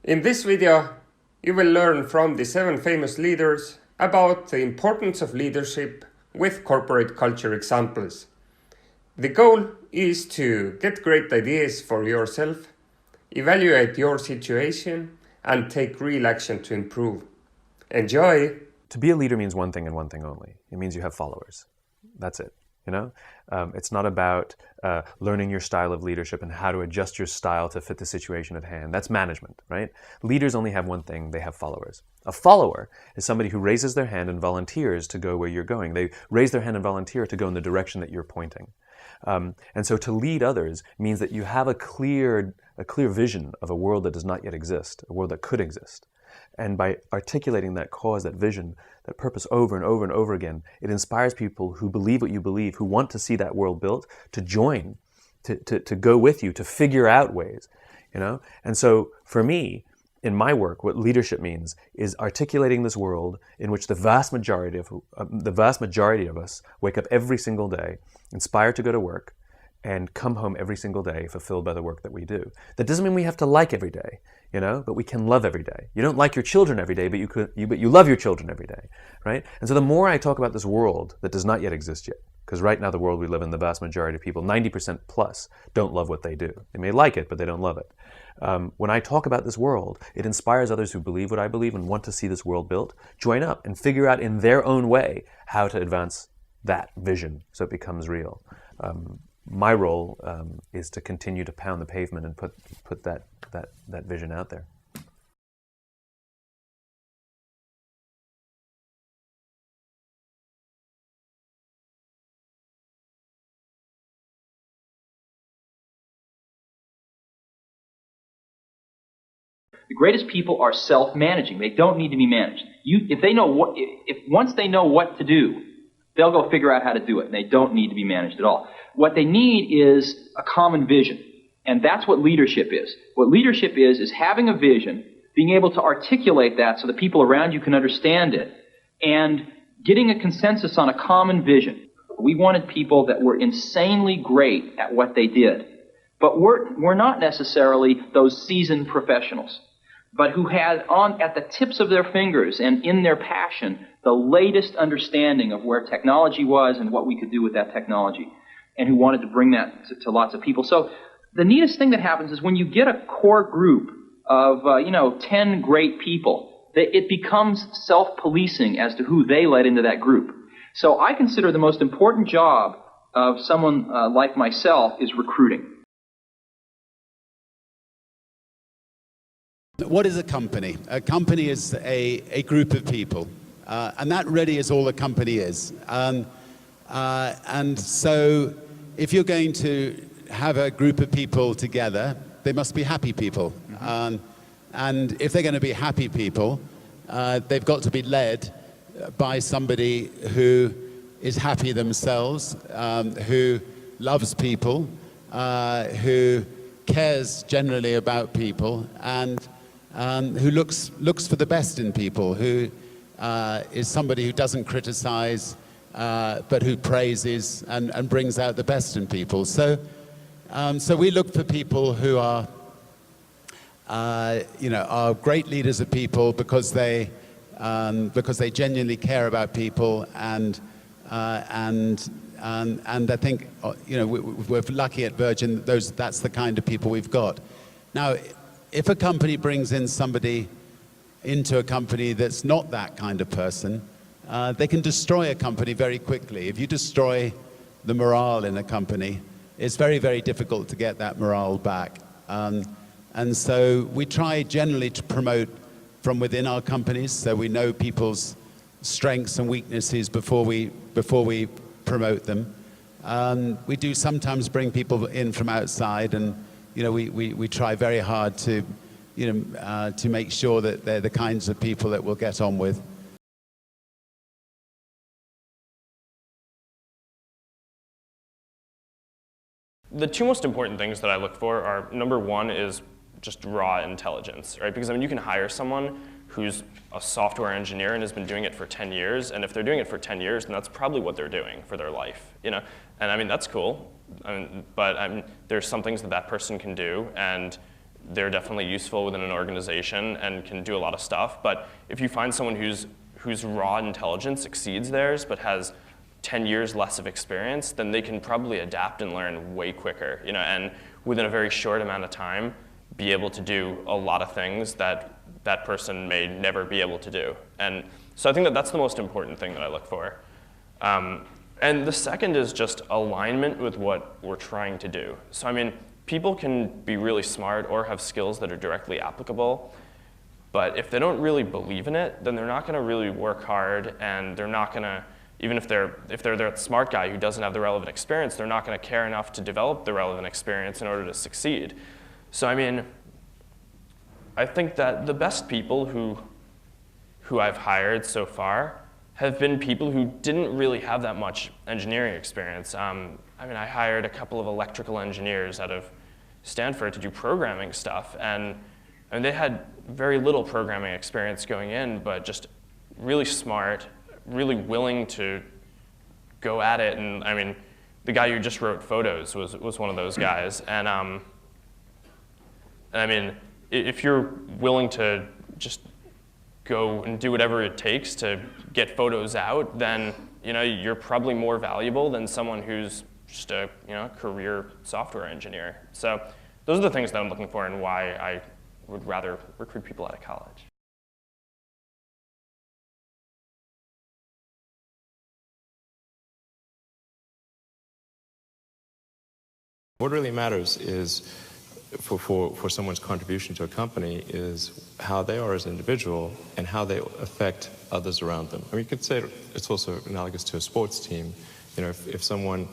In this video, you will learn from the 7 famous leaders about the importance of leadership with corporate culture examples. The goal is to get great ideas for yourself, evaluate your situation, and take real action to improve. Enjoy! To be a leader means one thing and one thing only. It means you have followers. That's it. It's not about learning your style of leadership and how to adjust your style to fit the situation at hand. That's management, right? Leaders only have one thing: they have followers. A follower is somebody who raises their hand and volunteers to go where you're going. They raise their hand and volunteer to go in the direction that you're pointing. And so to lead others means that you have a clear vision of a world that does not yet exist, a world that could exist. And by articulating that cause, that vision, that purpose over and over and over again, it inspires people who believe what you believe, who want to see that world built, to join, to go with you, to figure out ways, And so for me, in my work, what leadership means is articulating this world in which the vast majority of us wake up every single day, inspired to go to work, and come home every single day fulfilled by the work that we do. That doesn't mean we have to like every day, but we can love every day. You don't like your children every day, but you love your children every day, right? And so the more I talk about this world that does not yet exist yet, because right now the world we live in, the vast majority of people, 90% plus, don't love what they do. They may like it, but they don't love it. When I talk about this world, it inspires others who believe what I believe and want to see this world built, join up and figure out in their own way how to advance that vision so it becomes real. My role is to continue to pound the pavement and put that vision out there. The greatest people are self-managing. They don't need to be managed. Once they know what to do, they'll go figure out how to do it, and they don't need to be managed at all. What they need is a common vision, and that's what leadership is. What leadership is having a vision, being able to articulate that so the people around you can understand it, and getting a consensus on a common vision. We wanted people that were insanely great at what they did, but we're not necessarily those seasoned professionals, but who had at the tips of their fingers and in their passion the latest understanding of where technology was and what we could do with that technology, and who wanted to bring that to lots of people. So the neatest thing that happens is when you get a core group of 10 great people, it becomes self-policing as to who they let into that group. So I consider the most important job of someone like myself is recruiting. What is a company? A company is a group of people, and that really is all a company is. And so if you're going to have a group of people together, they must be happy people. And if they're going to be happy people, they've got to be led by somebody who is happy themselves, who loves people, who cares generally about people, and who looks for the best in people, who is somebody who doesn't criticize, but who praises and brings out the best in people. So we look for people who are great leaders of people because they genuinely care about people, and I think we're lucky at Virgin. That's the kind of people we've got. Now, if a company brings in somebody into a company that's not that kind of person, they can destroy a company very quickly. If you destroy the morale in a company, it's very, very difficult to get that morale back. And so we try generally to promote from within our companies, so we know people's strengths and weaknesses before we promote them. We do sometimes bring people in from outside, and we try very hard to make sure that they're the kinds of people that we'll get on with. The two most important things that I look for are, number one is just raw intelligence, right? Because you can hire someone who's a software engineer and has been doing it for 10 years, and if they're doing it for 10 years, then that's probably what they're doing for their life, And that's cool, but there's some things that person can do, and they're definitely useful within an organization and can do a lot of stuff. But if you find someone whose raw intelligence exceeds theirs but has 10 years less of experience, then they can probably adapt and learn way quicker, and within a very short amount of time be able to do a lot of things that that person may never be able to do. And so I think that that's the most important thing that I look for. And the second is just alignment with what we're trying to do. So I mean, people can be really smart or have skills that are directly applicable, but if they don't really believe in it, then they're not going to really work hard, and they're not going to, even if they're that smart guy who doesn't have the relevant experience, they're not going to care enough to develop the relevant experience in order to succeed. So I mean, I think that the best people who I've hired so far have been people who didn't really have that much engineering experience. I mean, I hired a couple of electrical engineers out of Stanford to do programming stuff, and they had very little programming experience going in, but just really smart, really willing to go at it. And I mean, the guy who just wrote Photos was one of those guys. And I mean, if you're willing to just go and do whatever it takes to get photos out, then you're probably more valuable than someone who's just a career software engineer. So those are the things that I'm looking for and why I would rather recruit people out of college. What really matters is, for someone's contribution to a company, is how they are as an individual and how they affect others around them. I mean, you could say it's also analogous to a sports team. If someone,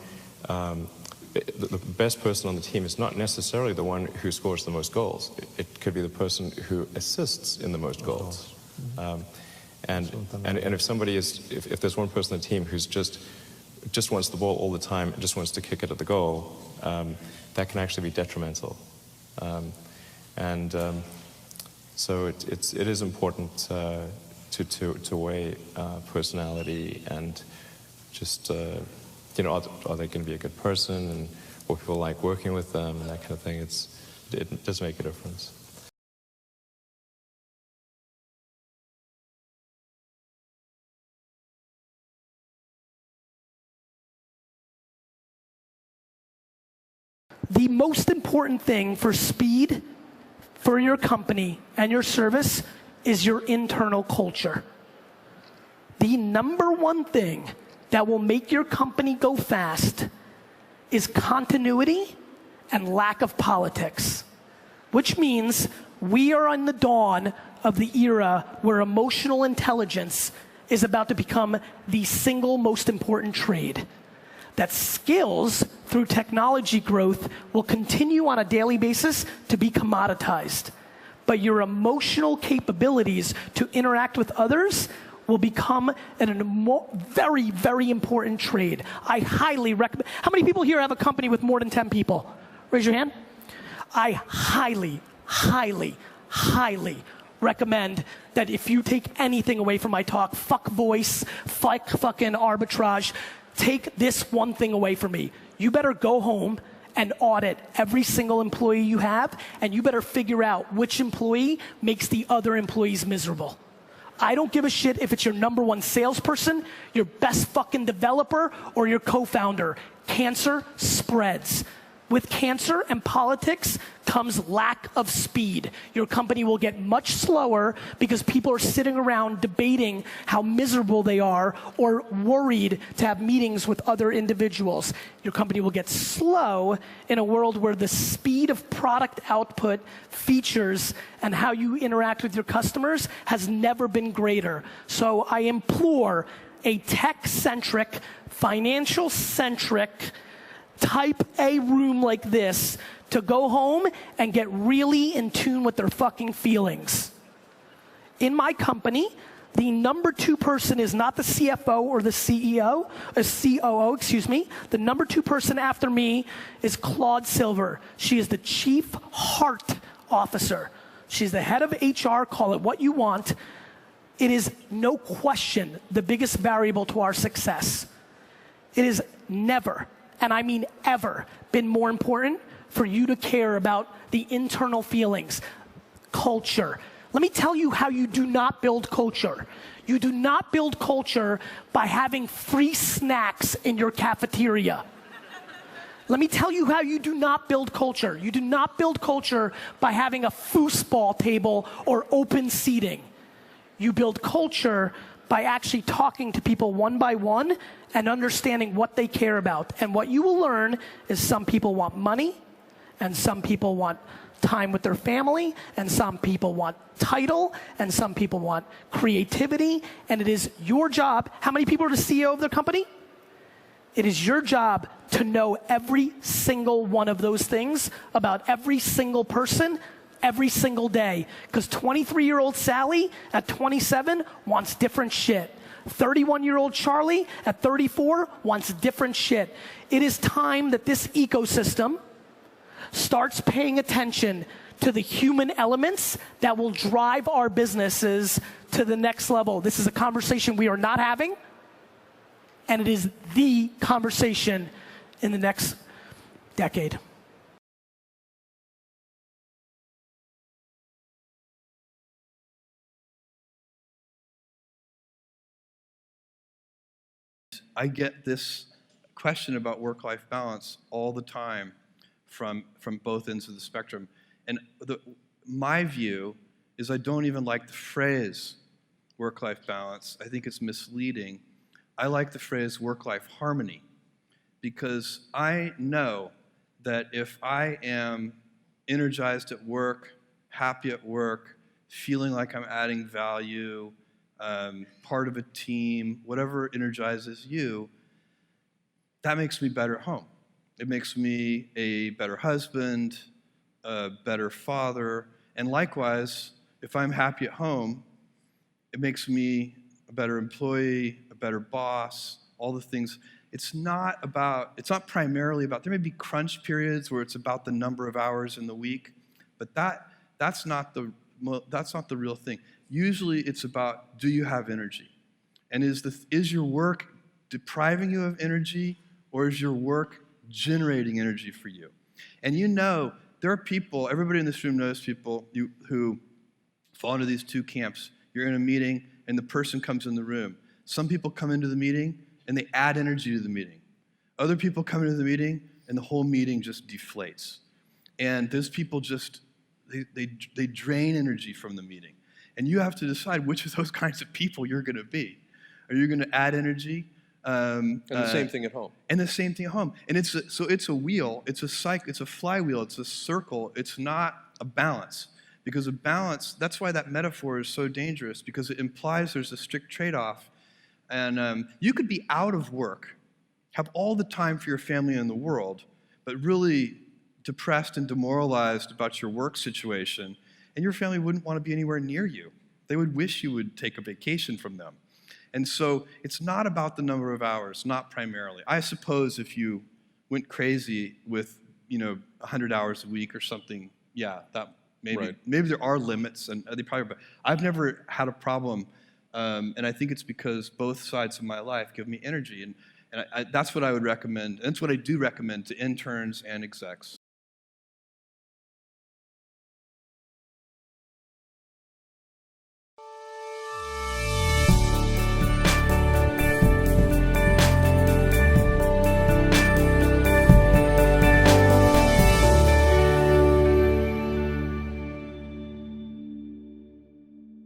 the best person on the team is not necessarily the one who scores the most goals. It could be the person who assists in the most goals. And if somebody if there's one person on the team who's just wants the ball all the time and just wants to kick it at the goal, that can actually be detrimental. So it is important to weigh personality and just are they going to be a good person, and will people like working with them, and that kind of thing. It does make a difference. The most important thing for speed for your company and your service is your internal culture. The number one thing that will make your company go fast is continuity and lack of politics, which means we are on the dawn of the era where emotional intelligence is about to become the single most important trade. That skills through technology growth will continue on a daily basis to be commoditized. But your emotional capabilities to interact with others will become a very, very important trade. I highly recommend. How many people here have a company with more than 10 people? Raise your hand. I highly, highly, highly recommend that if you take anything away from my talk, fuck voice, fuck fucking arbitrage, take this one thing away from me. You better go home and audit every single employee you have, and you better figure out which employee makes the other employees miserable. I don't give a shit if it's your number one salesperson, your best fucking developer, or your co-founder. Cancer spreads. With cancer and politics comes lack of speed. Your company will get much slower because people are sitting around debating how miserable they are or worried to have meetings with other individuals. Your company will get slow in a world where the speed of product output, features, and how you interact with your customers has never been greater. So I implore a tech-centric, financial-centric, type A room like this to go home and get really in tune with their fucking feelings. In my company, the number 2 person is not the CFO or the COO, excuse me. The number 2 person after me is Claude Silver. She is the Chief Heart Officer. She's the head of HR, call it what you want. It is no question the biggest variable to our success. It is never, and I mean ever, been more important for you to care about the internal feelings. Culture. Let me tell you how you do not build culture. You do not build culture by having free snacks in your cafeteria. Let me tell you how you do not build culture. You do not build culture by having a foosball table or open seating. You build culture by actually talking to people one by one and understanding what they care about. And what you will learn is some people want money, and some people want time with their family, and some people want title, and some people want creativity, and it is your job. How many people are the CEO of their company? It is your job to know every single one of those things about every single person every single day. Because 23-year-old Sally at 27 wants different shit. 31-year-old Charlie at 34 wants different shit. It is time that this ecosystem starts paying attention to the human elements that will drive our businesses to the next level. This is a conversation we are not having, and it is the conversation in the next decade. I get this question about work-life balance all the time from both ends of the spectrum. And my view is I don't even like the phrase work-life balance. I think it's misleading. I like the phrase work-life harmony, because I know that if I am energized at work, happy at work, feeling like I'm adding value, part of a team, whatever energizes you, that makes me better at home. It makes me a better husband, a better father, and likewise, if I'm happy at home, it makes me a better employee, a better boss, all the things. It's not primarily about, there may be crunch periods where it's about the number of hours in the week, but that's not the real thing. Usually it's about, do you have energy? And is your work depriving you of energy, or is your work generating energy for you? And you know, there are people, everybody in this room knows people who fall into these two camps. You're in a meeting and the person comes in the room. Some people come into the meeting and they add energy to the meeting. Other people come into the meeting and the whole meeting just deflates. And those people just, they drain energy from the meeting. And you have to decide which of those kinds of people you're going to be. Are you going to add energy? And the same thing at home. And the same thing at home. And it's a wheel, it's a cycle, it's a flywheel, it's a circle. It's not a balance. Because a balance, that's why that metaphor is so dangerous, because it implies there's a strict trade-off. And you could be out of work, have all the time for your family in the world, but really depressed and demoralized about your work situation, and your family wouldn't want to be anywhere near you. They would wish you would take a vacation from them. And so it's not about the number of hours, not primarily. I suppose if you went crazy with 100 hours a week or something, yeah, that maybe there are limits, and they probably. But I've never had a problem, and I think it's because both sides of my life give me energy, and that's what I would recommend. That's what I do recommend to interns and execs.